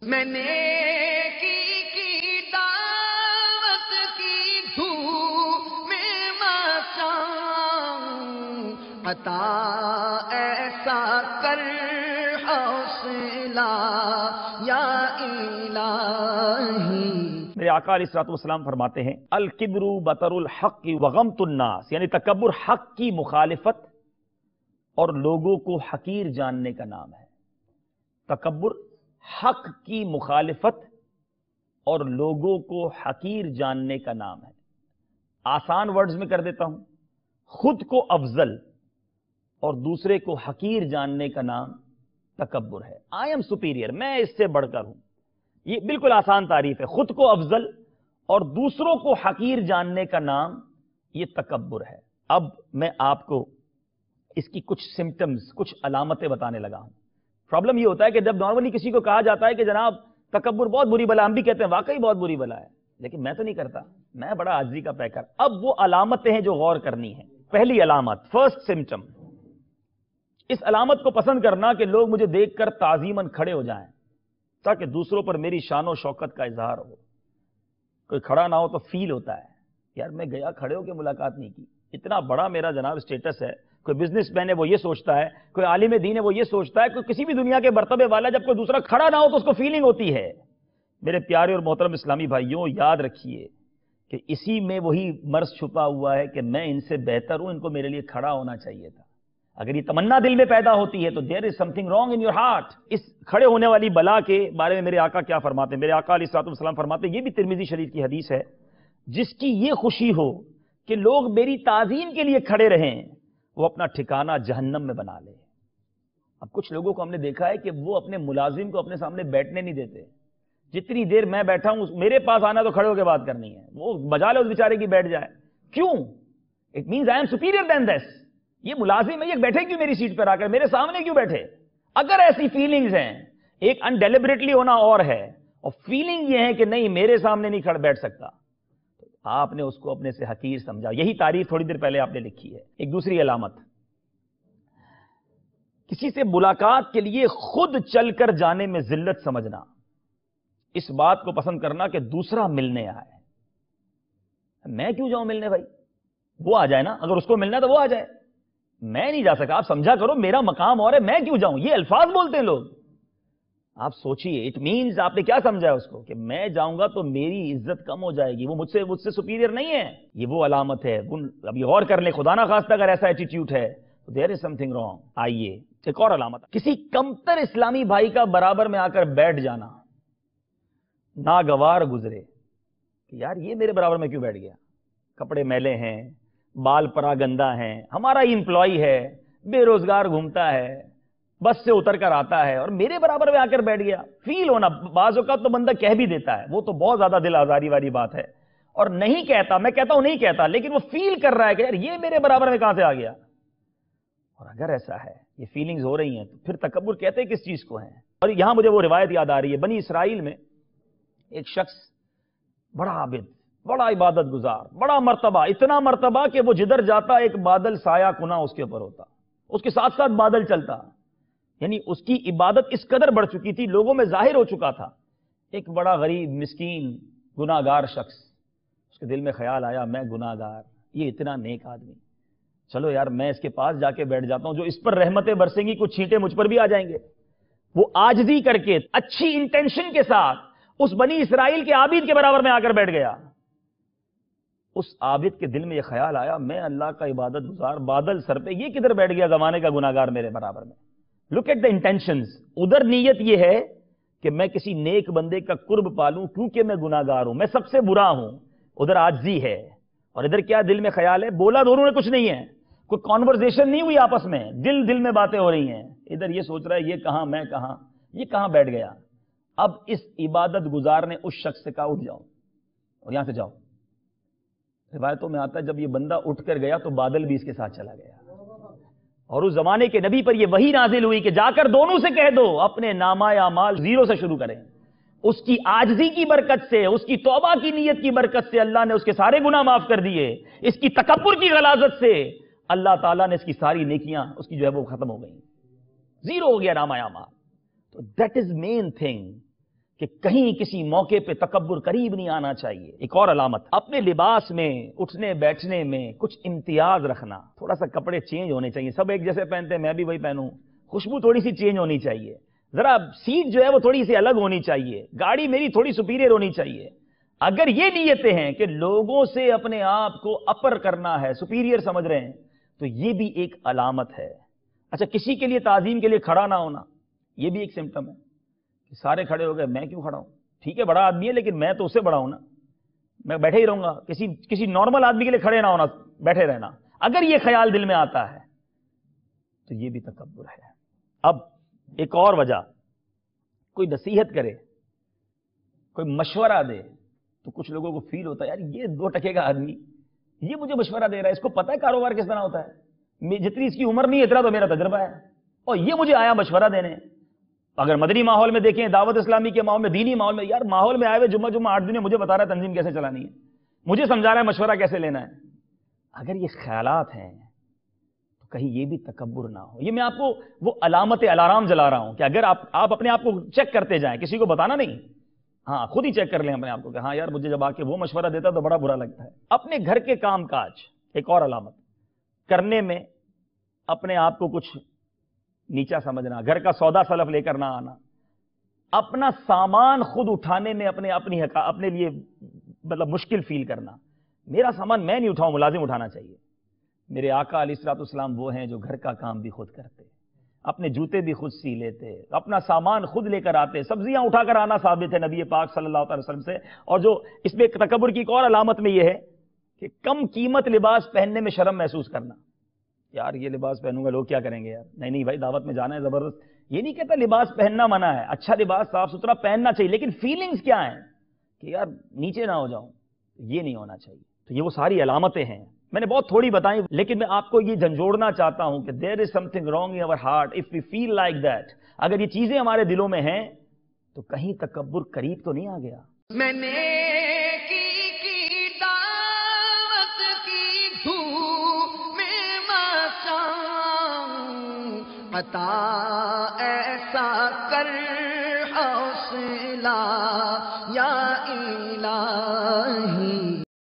میں نے کی دعوت کی دھوم میں مچاؤں، عطا ایسا کر حوصلہ یا الہی۔ میرے آقا علیہ الصلوۃ والسلام فرماتے ہیں الکبر بطر الحق وغمط الناس، یعنی تکبر حق کی مخالفت اور لوگوں کو حقیر جاننے کا نام ہے۔ تکبر حق کی مخالفت اور لوگوں کو حقیر جاننے کا نام ہے۔ آسان ورڈز میں کر دیتا ہوں، خود کو افضل اور دوسرے کو حقیر جاننے کا نام تکبر ہے۔ آئی ایم سپیریئر، میں اس سے بڑھ کر ہوں، یہ بالکل آسان تعریف ہے۔ خود کو افضل اور دوسروں کو حقیر جاننے کا نام یہ تکبر ہے۔ اب میں آپ کو اس کی کچھ سمپٹمز، کچھ علامتیں بتانے لگا ہوں۔ پرابلم یہ ہوتا ہے کہ جب نارملی کسی کو کہا جاتا ہے کہ جناب تکبر بہت بری بلا، ہم بھی کہتے ہیں واقعی بہت بری بلا ہے، لیکن میں تو نہیں کرتا، میں بڑا عاجزی کا پیکر۔ اب وہ علامتیں ہیں جو غور کرنی ہیں۔ پہلی علامت، فرسٹ سمپٹم، اس علامت کو پسند کرنا کہ لوگ مجھے دیکھ کر تعظیماً کھڑے ہو جائیں تاکہ دوسروں پر میری شان و شوکت کا اظہار ہو۔ کوئی کھڑا نہ ہو تو فیل ہوتا ہے یار میں گیا، کھڑے ہو کے ملاقات نہیں کی، اتنا بڑا میرا جناب اسٹیٹس ہے۔ کوئی بزنس مین ہے وہ یہ سوچتا ہے، کوئی عالم دین ہے وہ یہ سوچتا ہے، کوئی کسی بھی دنیا کے مرتبے والا جب کوئی دوسرا کھڑا نہ ہو تو اس کو فیلنگ ہوتی ہے۔ میرے پیارے اور محترم اسلامی بھائیوں، یاد رکھیے کہ اسی میں وہی مرض چھپا ہوا ہے کہ میں ان سے بہتر ہوں، ان کو میرے لیے کھڑا ہونا چاہیے تھا۔ اگر یہ تمنا دل میں پیدا ہوتی ہے تو there is something wrong in your heart. اس کھڑے ہونے والی بلا کے بارے میں میرے آقا کیا فرماتے ہیں؟ میرے آقا علیہ الصلوۃ والسلام فرماتے ہیں، یہ بھی ترمذی شریف کی حدیث ہے، جس کی یہ خوشی ہو کہ لوگ میری تعظیم کے لیے کھڑے رہیں، وہ اپنا ٹھکانہ جہنم میں بنا لے۔ اب کچھ لوگوں کو ہم نے دیکھا ہے کہ وہ اپنے ملازم کو اپنے سامنے بیٹھنے نہیں دیتے۔ جتنی دیر میں بیٹھا ہوں میرے پاس آنا تو کھڑے ہو کے بات کرنی ہے، وہ بجا لے اس بیچارے کی بیٹھ جائے۔ کیوں؟ It means I am superior than this. یہ ملازم ہے، یہ بیٹھے کیوں میری سیٹ پر آ کر، میرے سامنے کیوں بیٹھے؟ اگر ایسی فیلنگز ہیں، ایک انڈیلیبریٹلی ہونا اور ہے، اور فیلنگ یہ ہے کہ نہیں میرے سامنے نہیں کھڑ بیٹھ سکتا، آپ نے اس کو اپنے سے حقیر سمجھا۔ یہی تعریف تھوڑی دیر پہلے آپ نے لکھی ہے۔ ایک دوسری علامت، کسی سے ملاقات کے لیے خود چل کر جانے میں ذلت سمجھنا، اس بات کو پسند کرنا کہ دوسرا ملنے آئے۔ میں کیوں جاؤں ملنے؟ بھائی وہ آ جائے نا، اگر اس کو ملنا ہے تو وہ آ جائے، میں نہیں جا سکا۔ آپ سمجھا کرو میرا مقام اور ہے، میں کیوں جاؤں؟ یہ الفاظ بولتے ہیں لوگ۔ آپ سوچئے، اٹ مینز آپ نے کیا سمجھا ہے اس کو کہ میں جاؤں گا تو میری عزت کم ہو جائے گی، وہ مجھ سے سپیریئر نہیں ہے۔ یہ وہ علامت ہے۔ ابھی غور کر لیں، خدا نہ خواستہ اگر ایسا ایٹیٹیوڈ ہے تو there is something wrong. آئیے ایک اور علامت، کسی کمتر اسلامی بھائی کا برابر میں آ کر بیٹھ جانا، ناگوار گزرے کہ یار یہ میرے برابر میں کیوں بیٹھ گیا، کپڑے میلے ہیں، بال پرا گندا ہیں، ہمارا ہی امپلائی ہے، بے روزگار گھومتا ہے، بس سے اتر کر آتا ہے اور میرے برابر میں آ کر بیٹھ گیا۔ فیل ہونا، بعض اوقات تو بندہ کہہ بھی دیتا ہے، وہ تو بہت زیادہ دل آزاری والی بات ہے، اور نہیں کہتا، میں کہتا ہوں نہیں کہتا، لیکن وہ فیل کر رہا ہے کہ یار یہ میرے برابر میں کہاں سے آ گیا۔ اور اگر ایسا ہے، یہ فیلنگز ہو رہی ہیں، تو پھر تکبر کہتے ہیں کس چیز کو ہیں؟ اور یہاں مجھے وہ روایت یاد آ رہی ہے، بنی اسرائیل میں ایک شخص بڑا عابد، بڑا عبادت گزار، بڑا مرتبہ، اتنا مرتبہ کہ وہ جدھر جاتا ایک بادل سایہ کنا اس کے اوپر ہوتا، اس کے ساتھ ساتھ بادل چلتا، یعنی اس کی عبادت اس قدر بڑھ چکی تھی، لوگوں میں ظاہر ہو چکا تھا۔ ایک بڑا غریب مسکین گناہگار شخص، اس کے دل میں خیال آیا میں گناہگار، یہ اتنا نیک آدمی، چلو یار میں اس کے پاس جا کے بیٹھ جاتا ہوں، جو اس پر رحمتیں برسیں گی کچھ چھینٹے مجھ پر بھی آ جائیں گے۔ وہ عاجزی کر کے اچھی انٹینشن کے ساتھ اس بنی اسرائیل کے عابد کے برابر میں آ کر بیٹھ گیا۔ اس عابد کے دل میں یہ خیال آیا میں اللہ کا عبادت گزار، بادل سر پہ، یہ کدھر بیٹھ گیا زمانے کا گناہگار میرے برابر میں۔ Look at the intentions. ادھر نیت یہ ہے کہ میں کسی نیک بندے کا قرب پالوں کیونکہ میں گناہگار ہوں، میں سب سے برا ہوں، ادھر عاجزی ہے۔ اور ادھر کیا دل میں خیال ہے؟ بولا دونوں نے کچھ نہیں ہے، کوئی کانورسیشن نہیں ہوئی آپس میں، دل میں باتیں ہو رہی ہیں۔ ادھر یہ سوچ رہا ہے یہ کہاں میں کہاں، یہ کہاں بیٹھ گیا۔ اب اس عبادت گزار نے اس شخص سے کہا اٹھ جاؤ اور یہاں سے جاؤ۔ روایتوں میں آتا ہے جب یہ بندہ اٹھ کر گیا تو بادل بھی اس کے ساتھ چلا گیا، اور اس زمانے کے نبی پر یہ وحی نازل ہوئی کہ جا کر دونوں سے کہہ دو اپنے نامہ اعمال زیرو سے شروع کریں۔ اس کی عاجزی کی برکت سے، اس کی توبہ کی نیت کی برکت سے اللہ نے اس کے سارے گناہ معاف کر دیے، اس کی تکبر کی غلاظت سے اللہ تعالیٰ نے اس کی ساری نیکیاں اس کی جو ہے وہ ختم ہو گئیں، زیرو ہو گیا نامہ اعمال۔ تو دیٹ از مین تھنگ کہ کہیں کسی موقع پہ تکبر قریب نہیں آنا چاہیے۔ ایک اور علامت، اپنے لباس میں اٹھنے بیٹھنے میں کچھ امتیاز رکھنا، تھوڑا سا کپڑے چینج ہونے چاہیے، سب ایک جیسے پہنتے ہیں میں بھی وہی پہنوں، خوشبو تھوڑی سی چینج ہونی چاہیے، ذرا سیٹ جو ہے وہ تھوڑی سی الگ ہونی چاہیے، گاڑی میری تھوڑی سپیریئر ہونی چاہیے۔ اگر یہ نیتیں ہیں کہ لوگوں سے اپنے آپ کو اپر کرنا ہے، سپیریئر سمجھ رہے ہیں، تو یہ بھی ایک علامت ہے۔ اچھا، کسی کے لیے تعظیم کے لیے کھڑا نہ ہونا، یہ بھی ایک سمٹم ہے کہ سارے کھڑے ہو گئے، میں کیوں کھڑا ہوں؟ ٹھیک ہے بڑا آدمی ہے لیکن میں تو اس سے بڑا ہوں نا، میں بیٹھے ہی رہوں گا۔ کسی نارمل آدمی کے لیے کھڑے نہ ہونا، بیٹھے رہنا، اگر یہ خیال دل میں آتا ہے تو یہ بھی تکبر ہے۔ اب ایک اور وجہ، کوئی نصیحت کرے، کوئی مشورہ دے تو کچھ لوگوں کو فیل ہوتا ہے یار یہ 2 ٹکے کا آدمی یہ مجھے مشورہ دے رہا ہے، اس کو پتہ ہے کاروبار کس طرح ہوتا ہے، جتنی اس کی عمر نہیں اتنا تو میرا تجربہ ہے، اور یہ مجھے آیا مشورہ دینے۔ اگر مدنی ماحول میں دیکھیں، دعوت اسلامی کے ماحول میں، دینی ماحول میں، یار ماحول میں آئے ہوئے جمعہ 8 دن مجھے بتا رہا ہے تنظیم کیسے چلانی ہے، مجھے سمجھا رہا ہے مشورہ کیسے لینا ہے۔ اگر یہ خیالات ہیں تو کہیں یہ بھی تکبر نہ ہو۔ یہ میں آپ کو وہ علامت الارم جلا رہا ہوں کہ اگر آپ اپنے آپ کو چیک کرتے جائیں، کسی کو بتانا نہیں، ہاں خود ہی چیک کر لیں اپنے آپ کو کہ ہاں یار مجھے جب آ کے وہ مشورہ دیتا تو بڑا برا لگتا ہے۔ اپنے گھر کے کام کاج، ایک اور علامت، کرنے میں اپنے آپ کو کچھ نیچا سمجھنا، گھر کا سودا سلف لے کر نہ آنا، اپنا سامان خود اٹھانے میں اپنے لیے مطلب مشکل فیل کرنا، میرا سامان میں نہیں اٹھاؤں، ملازم اٹھانا چاہیے۔ میرے آقا علیہ الصلوۃ والسلام وہ ہیں جو گھر کا کام بھی خود کرتے، اپنے جوتے بھی خود سی لیتے، اپنا سامان خود لے کر آتے، سبزیاں اٹھا کر آنا ثابت ہے نبی پاک صلی اللہ علیہ وسلم سے۔ اور جو اس میں تکبر کی ایک اور علامت میں یہ ہے کہ کم قیمت لباس پہننے میں شرم محسوس کرنا، یار یہ لباس پہنوں گا لوگ کیا کریں گے یار، نہیں بھائی دعوت میں جانا ہے زبردست، یہ نہیں کہتا لباس پہننا منع ہے، اچھا لباس صاف ستھرا پہننا چاہیے، لیکن فیلنگز کیا ہیں کہ یار نیچے نہ ہو جاؤں، یہ نہیں ہونا چاہیے۔ تو یہ وہ ساری علامتیں ہیں، میں نے بہت تھوڑی بتائیں، لیکن میں آپ کو یہ جھنجھوڑنا چاہتا ہوں کہ دیر is something wrong in our heart of we feel like that. اگر یہ چیزیں ہمارے دلوں میں ہیں تو کہیں تکبر قریب تو نہیں آ گیا۔ میں نے کی دعوت کی دھوم میں مچاؤں، عطا ایسا کر حوصلہ یا الہی